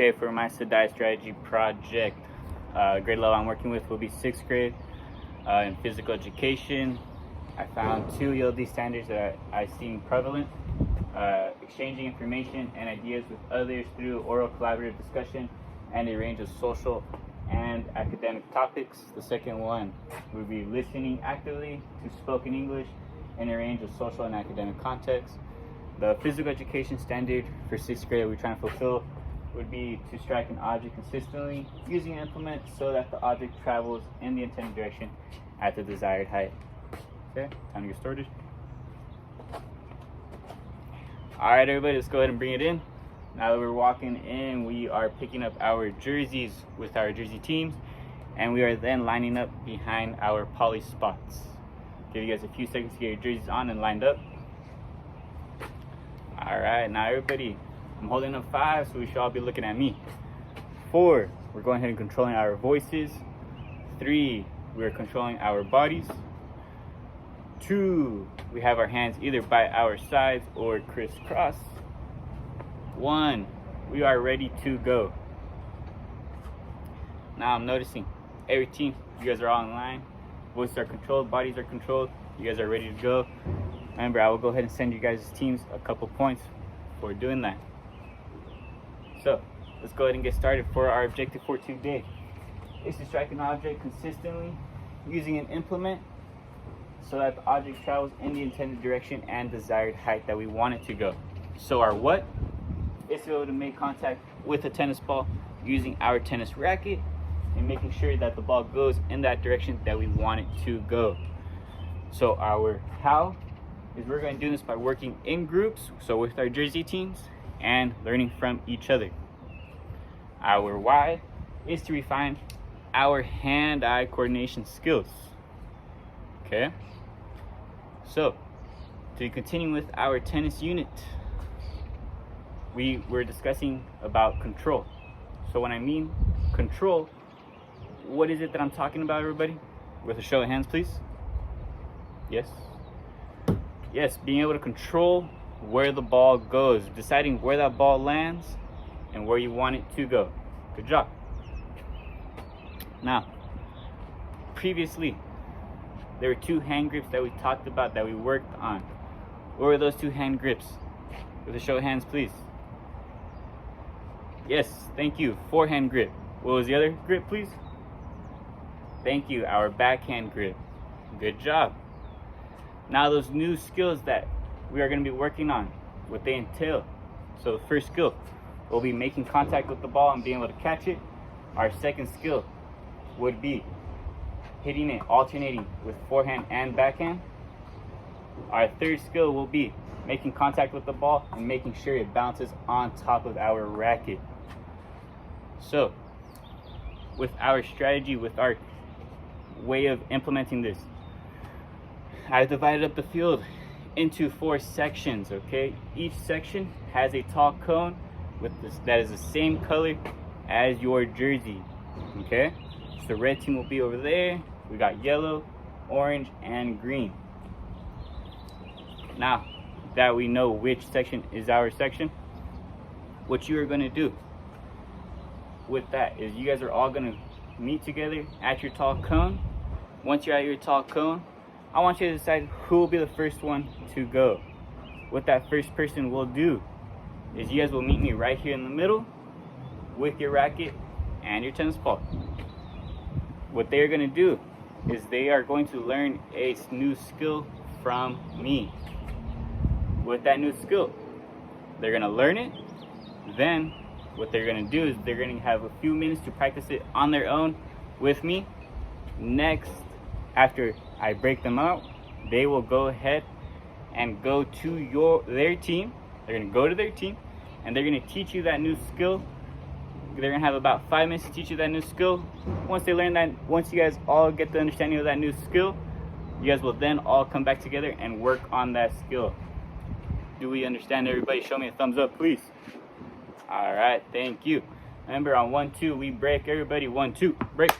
Okay, for my SDAIE strategy project, grade level I'm working with will be 6th grade. In physical education, I found 2 ELD standards that I seen prevalent. Exchanging information and ideas with others through oral collaborative discussion and a range of social and academic topics. The second one would be listening actively to spoken English in a range of social and academic contexts. The physical education standard for 6th grade we're trying to fulfill would be to strike an object consistently using an implement so that the object travels in the intended direction at the desired height. Okay, time to get started. Alright everybody, let's go ahead and bring it in. Now that we're walking in, we are picking up our jerseys with our jersey teams, and we are then lining up behind our poly spots. Give you guys a few seconds to get your jerseys on and lined up. Alright, now everybody, I'm holding up 5, so we should all be looking at me. 4, we're going ahead and controlling our voices. 3, we're controlling our bodies. 2, we have our hands either by our sides or crisscross. 1, we are ready to go. Now I'm noticing every team, you guys are all in line. Voices are controlled, bodies are controlled. You guys are ready to go. Remember, I will go ahead and send you guys' teams a couple points for doing that. So let's go ahead and get started. For our objective for today is to strike an object consistently using an implement so that the object travels in the intended direction and desired height that we want it to go. So our what is to be able to make contact with a tennis ball using our tennis racket and making sure that the ball goes in that direction that we want it to go. So our how is we're going to do this by working in groups, so with our jersey teams, and learning from each other. Our why is to refine our hand-eye coordination skills. Okay, so to continue with our tennis unit, we were discussing about control. So when I mean control, what is it that I'm talking about, everybody? With a show of hands, please. Yes, being able to control where the ball goes, deciding where that ball lands and where you want it to go. Good job. Now, previously, there were 2 hand grips that we talked about that we worked on. What were those 2 hand grips? With a show of hands, please. Yes, thank you. Forehand grip. What was the other grip, please? Thank you, our backhand grip. Good job. Now those new skills that we are going to be working on, what they entail. So the first skill will be making contact with the ball and being able to catch it. Our second skill would be hitting it, alternating with forehand and backhand. Our third skill will be making contact with the ball and making sure it bounces on top of our racket. So with our strategy, with our way of implementing this, I've divided up the field into 4 sections, okay? Each section has a tall cone with this that is the same color as your jersey, okay? So the red team will be over there. We got yellow, orange, and green. Now that we know which section is our section, what you are going to do with that is you guys are all going to meet together at your tall cone. Once you're at your tall cone, I want you to decide who will be the first one to go. What that first person will do is you guys will meet me right here in the middle with your racket and your tennis ball. What they're going to do is they are going to learn a new skill from me. With that new skill, they're going to learn it. Then what they're going to do is they're going to have a few minutes to practice it on their own with me. Next, after I break them out, they will go ahead and go to their team. They're going to go to their team and they're going to teach you that new skill. They're going to have about 5 minutes to teach you that new skill. Once they learn that, once you guys all get the understanding of that new skill, you guys will then all come back together and work on that skill. Do we understand, everybody? Show me a thumbs up, please. All right, thank you. Remember, on 1, 2, we break. Everybody, 1, 2, break.